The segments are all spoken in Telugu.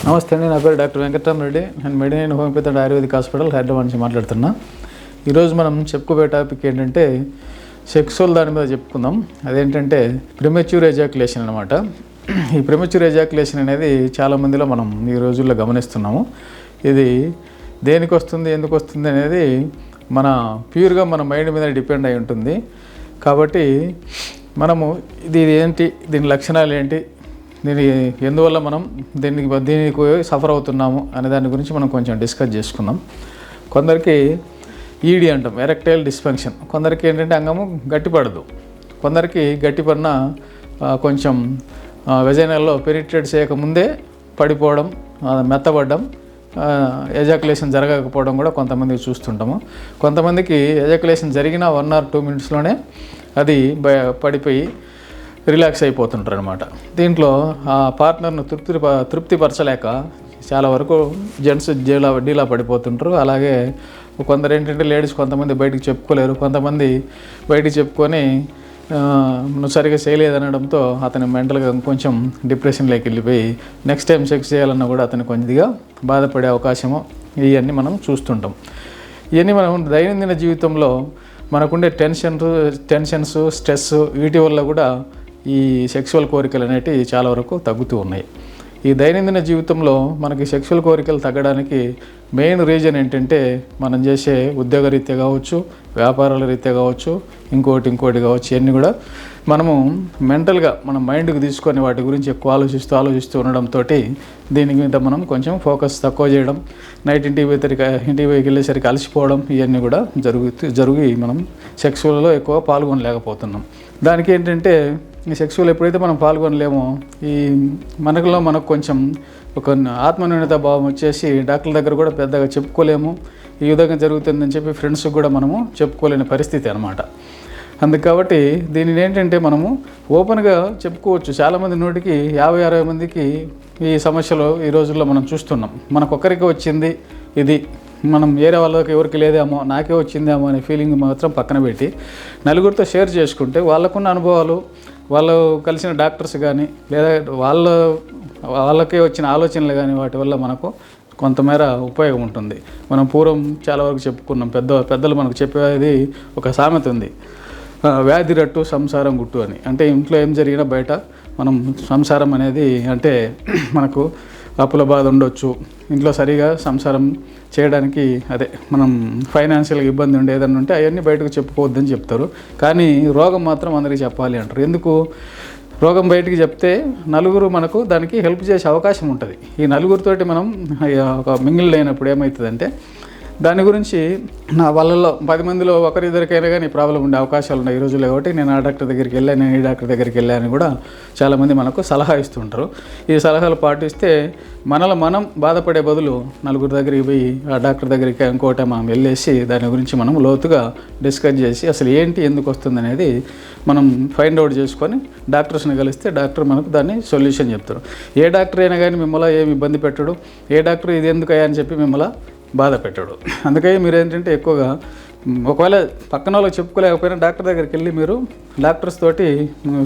నమస్తే అండి, నా పేరు డాక్టర్ వెంకటరామరెడ్డి. నేను Medinine homeopathy and ayurvedic hospital Hyderabad నుంచి మాట్లాడుతున్నా. ఈరోజు మనం చెప్పుకోబోయే టాపిక్ ఏంటంటే సెక్సువల్ దాని మీద చెప్పుకుందాం. అదేంటంటే ప్రిమెచ్యూర్ ఎజాక్యులేషన్ అనమాట. ఈ ప్రిమెచ్యూర్ ఎజాక్యులేషన్ అనేది చాలామందిలో మనం ఈ రోజుల్లో గమనిస్తున్నాము. ఇది దేనికి వస్తుంది, ఎందుకు వస్తుంది అనేది మన ప్యూర్గా మన మైండ్ మీద డిపెండ్ అయి ఉంటుంది. కాబట్టి మనము ఇది ఏంటి, దీని లక్షణాలు ఏంటి, ఎందువల్ల మనం దీనికి సఫర్ అవుతున్నాము అనే దాని గురించి మనం కొంచెం డిస్కస్ చేసుకుందాం. కొందరికి ఈడీ అంటాం, ఎరెక్టైల్ డిస్ఫంక్షన్. కొందరికి ఏంటంటే అంగము గట్టిపడదు. కొందరికి గట్టిపడిన కొంచెం వెజైనల్లో పెనిట్రేట్ చేయకముందే పడిపోవడం, మెత్తబడడం, ఎజాక్యులేషన్ జరగకపోవడం కూడా కొంతమందికి చూస్తుంటాము. కొంతమందికి ఎజాక్యులేషన్ జరిగిన 1 or 2 minutesలోనే అది పడిపోయి రిలాక్స్ అయిపోతుంటారు అనమాట. దీంట్లో ఆ పార్ట్నర్ను తృప్తిపరచలేక చాలా వరకు జెంట్స్ డీలా పడిపోతుంటారు. అలాగే కొందరు ఏంటంటే లేడీస్ కొంతమంది బయటికి చెప్పుకోలేరు. కొంతమంది బయటికి చెప్పుకొని నువ్వు సరిగా చేయలేదనడంతో అతను మెంటల్గా కొంచెం డిప్రెషన్లోకి వెళ్ళిపోయి నెక్స్ట్ టైం సెక్స్ చేయాలన్నా కూడా అతను కొద్దిగా బాధపడే అవకాశము ఇవన్నీ మనం చూస్తుంటాం. ఇవన్నీ మనం దైనందిన జీవితంలో మనకుండే టెన్షన్స్, స్ట్రెస్, వీటి వల్ల కూడా ఈ సెక్సువల్ కోరికలు అనేటివి చాలా వరకు తగ్గుతూ ఉన్నాయి. ఈ దైనందిన జీవితంలో మనకి సెక్సువల్ కోరికలు తగ్గడానికి మెయిన్ రీజన్ ఏంటంటే మనం చేసే ఉద్యోగ రీత్యా కావచ్చు, వ్యాపారాల రీత్యా కావచ్చు, ఇంకోటి కావచ్చు, ఇవన్నీ కూడా మనము మెంటల్గా మన మైండ్కి తీసుకొని వాటి గురించి ఎక్కువ ఆలోచిస్తూ ఉండడంతో దీని మీద మనం కొంచెం ఫోకస్ తక్కువ చేయడం, నైట్ ఇంటికి వెళ్ళేసరికి అలసిపోవడం, ఇవన్నీ కూడా జరిగి మనం సెక్సువల్లో ఎక్కువ పాల్గొనలేకపోతున్నాం. దానికి ఏంటంటే ఈ సెక్సువల్ ఎప్పుడైతే మనం పాల్గొనలేమో ఈ మనకు కొంచెం ఒక ఆత్మన్యూనత భావం వచ్చేసి డాక్టర్ల దగ్గర కూడా పెద్దగా చెప్పుకోలేము. ఈ విధంగా జరుగుతుందని చెప్పి ఫ్రెండ్స్కి కూడా మనము చెప్పుకోలేని పరిస్థితి అనమాట. అందుకు కాబట్టి దీనిని ఏంటంటే మనము ఓపెన్గా చెప్పుకోవచ్చు. చాలామంది నోటికి 50-60 మందికి ఈ సమస్యలు ఈ రోజుల్లో మనం చూస్తున్నాం. మనకొక్కరికి వచ్చింది ఇది, మనం వేరే వాళ్ళకి ఎవరికి లేదేమో, నాకే వచ్చిందేమో అనే ఫీలింగ్ మాత్రం పక్కన పెట్టి నలుగురితో షేర్ చేసుకుంటే వాళ్ళకున్న అనుభవాలు, వాళ్ళు కలిసిన డాక్టర్స్ కానీ లేదా వాళ్ళకే వచ్చిన ఆలోచనలు కానీ వాటి వల్ల మనకు కొంతమేర ఉపయోగం ఉంటుంది. మనం పూర్వం చాలా వరకు చెప్పుకున్నాం, పెద్దలు మనకు చెప్పేది ఒక సామెత ఉంది, వ్యాధి రట్టు సంసారం గుట్టు అని. అంటే ఇంట్లో ఏం జరిగినా బయట మనం సంసారం అనేది అంటే మనకు అప్పుల బాధ ఉండొచ్చు, ఇంట్లో సరిగా సంసారం చేయడానికి అదే మనం ఫైనాన్షియల్గా ఇబ్బంది ఉండే ఏదన్నా ఉంటే అవన్నీ బయటకు చెప్పుకోవద్దని చెప్తారు. కానీ రోగం మాత్రం అందరికీ చెప్పాలి అంటారు. ఎందుకు? రోగం బయటికి చెప్తే నలుగురు మనకు దానికి హెల్ప్ చేసే అవకాశం ఉంటుంది. ఈ నలుగురితోటి మనం ఒక మింగిల్ అయినప్పుడు ఏమవుతుందంటే దాని గురించి వాళ్ళలో 10 మందిలో ఒకరిద్దరికైనా కానీ ప్రాబ్లం ఉండే అవకాశాలు ఉన్నాయి ఈ రోజుల్లో. కాబట్టి నేను ఆ డాక్టర్ దగ్గరికి వెళ్ళాను, నేను ఈ డాక్టర్ దగ్గరికి వెళ్ళాను కూడా చాలామంది మనకు సలహా ఇస్తుంటారు. ఈ సలహాలు పాటిస్తే మనం బాధపడే బదులు నలుగురి దగ్గరికి పోయి ఆ డాక్టర్ దగ్గరికి ఇంకోటి మనం వెళ్ళేసి దాని గురించి మనం లోతుగా డిస్కస్ చేసి అసలు ఏంటి, ఎందుకు వస్తుంది అనేది మనం ఫైండ్ అవుట్ చేసుకొని డాక్టర్స్ని కలిస్తే డాక్టర్ మనకు దాన్ని సొల్యూషన్ చెప్తారు. ఏ డాక్టర్ అయినా కానీ మిమ్మల్ని ఏమి ఇబ్బంది పెట్టడు, ఏ డాక్టర్ ఇది ఎందుకయ్యా అని చెప్పి మిమ్మల్ని బాధ పెట్టాడు. అందుకే మీరు ఏంటంటే ఎక్కువగా ఒకవేళ పక్కన వాళ్ళకి చెప్పుకోలేకపోయినా డాక్టర్ దగ్గరికి వెళ్ళి మీరు డాక్టర్స్ తోటి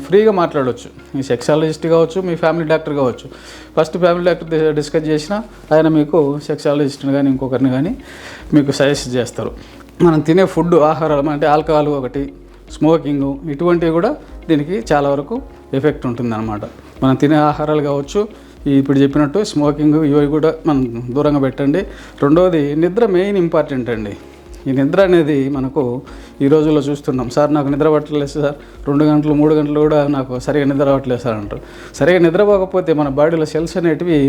ఫ్రీగా మాట్లాడవచ్చు. మీ సెక్సాలజిస్ట్ కావచ్చు, మీ ఫ్యామిలీ డాక్టర్ కావచ్చు. ఫస్ట్ ఫ్యామిలీ డాక్టర్ డిస్కస్ చేసినా ఆయన మీకు సెక్సాలజిస్ట్ని కానీ ఇంకొకరిని కానీ మీకు సజెస్ట్ చేస్తారు. మనం తినే ఫుడ్, ఆహారాలు అంటే ఆల్కహాల్ ఒకటి, స్మోకింగ్, ఇటువంటివి కూడా దీనికి చాలా వరకు ఎఫెక్ట్ ఉంటుందన్నమాట. మనం తినే ఆహారాలు కావచ్చు, ఇప్పుడు చెప్పినట్టు స్మోకింగ్, ఇవి కూడా మనం దూరంగా పెట్టండి. రెండవది నిద్ర మెయిన్ ఇంపార్టెంట్ అండి. ఈ నిద్ర అనేది మనకు ఈ రోజుల్లో చూస్తున్నాం. సార్ నాకు నిద్ర పట్టలేదు సార్, 2 గంటలు 3 గంటలు కూడా నాకు సరిగా నిద్ర పట్టలేదు సార్ అంటారు. సరిగా నిద్రపోకపోతే మన బాడీలో సెల్స్ అనేటివి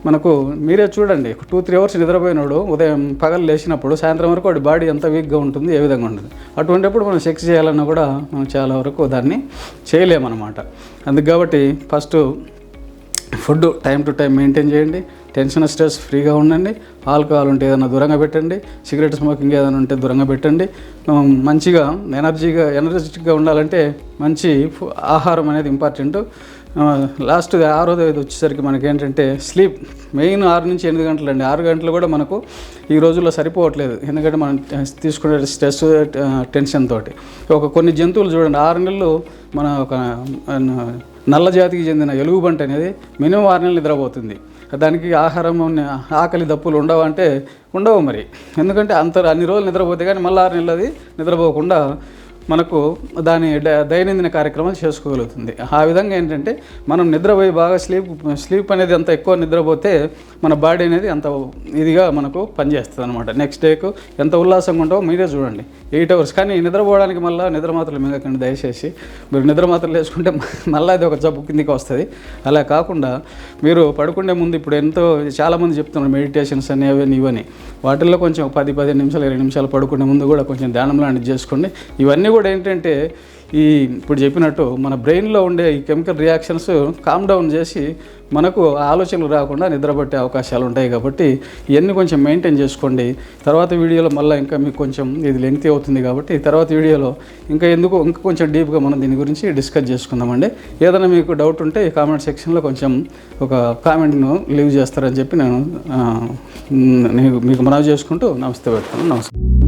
మనకు మీరే చూడండి, 2-3 hours నిద్రపోయినాడు ఉదయం పగలు లేచినప్పుడు సాయంత్రం వరకు వాడి బాడీ ఎంత వీక్గా ఉంటుంది, ఏ విధంగా ఉంటుంది. అటువంటిప్పుడు మనం సెక్స్ చేయాలన్నా కూడా మనం చాలా వరకు దాన్ని చేయలేమన్నమాట. అందుకు కాబట్టి first food time to time maintain చేయండి, టెన్షన్ స్ట్రెస్ ఫ్రీగా ఉండండి, ఆల్కహాల్ ఉంటే ఏదైనా దూరంగా పెట్టండి, సిగరెట్ స్మోకింగ్ ఏదైనా ఉంటే దూరంగా పెట్టండి. మంచిగా ఎనర్జెటిక్గా ఉండాలంటే మంచి ఆహారం అనేది ఇంపార్టెంట్. లాస్ట్ 6వ వచ్చేసరికి మనకి ఏంటంటే స్లీప్ మెయిన్ 6 నుంచి 8 గంటలు అండి. 6 గంటలు కూడా మనకు ఈ రోజుల్లో సరిపోవట్లేదు. ఎందుకంటే మనం తీసుకునే స్ట్రెస్, టెన్షన్ తోటి కొన్ని జంతువులు చూడండి 6 నెలలు మన ఒక నల్ల జాతికి చెందిన ఎలుగుబంటి అనేది మినిమం 6 నెలలు నిద్రపోతుంది. దానికి ఆహారం ఆకలి దప్పులు ఉండవు అంటే ఉండవు మరి. ఎందుకంటే అన్ని రోజులు నిద్రపోతే కానీ మళ్ళీ 6 నెలలు అది నిద్రపోకుండా మనకు దాని దైనందిన కార్యక్రమాలు చేసుకోగలుగుతుంది. ఆ విధంగా ఏంటంటే మనం నిద్రపోయి బాగా స్లీప్ అనేది అంత ఎక్కువ నిద్రపోతే మన బాడీ అనేది అంత ఇదిగా మనకు పనిచేస్తుంది అనమాట. నెక్స్ట్ డేకు ఎంత ఉల్లాసంగా ఉంటావో మీరే చూడండి. 8 hours. కానీ నిద్రపోవడానికి మళ్ళీ నిద్ర మాత్రలు మింగకండి దయచేసి. మీరు నిద్ర మాత్రలు వేసుకుంటే మళ్ళీ అది ఒక జబ్బు కిందికి వస్తుంది. అలా కాకుండా మీరు పడుకునే ముందు ఇప్పుడు చాలామంది చెప్తున్నారు మెడిటేషన్స్ అని అవన్నీ ఇవన్నీ, వాటిల్లో కొంచెం 10-15 నిమిషాలు 20 నిమిషాలు పడుకునే ముందు కూడా కొంచెం ధ్యానం లాంటిది చేసుకోండి. ఇవన్నీ కూడా ఏంటంటే ఇప్పుడు చెప్పినట్టు మన బ్రెయిన్లో ఉండే ఈ కెమికల్ రియాక్షన్స్ కామ్ డౌన్ చేసి మనకు ఆలోచనలు రాకుండా నిద్రపట్టే అవకాశాలు ఉంటాయి. కాబట్టి ఇవన్నీ కొంచెం మెయింటైన్ చేసుకోండి. తర్వాత వీడియోలో మళ్ళీ ఇంకా మీకు కొంచెం ఇది లెంగ్తీ అవుతుంది కాబట్టి తర్వాత వీడియోలో ఇంకా కొంచెం డీప్గా మనం దీని గురించి డిస్కస్ చేసుకుందామండి. ఏదైనా మీకు డౌట్ ఉంటే ఈ కామెంట్ సెక్షన్లో కొంచెం ఒక కామెంట్ను లీవ్ చేస్తారని చెప్పి నేను మీకు మనవి చేసుకుంటూ నమస్తే పెడతాను. నమస్కారం.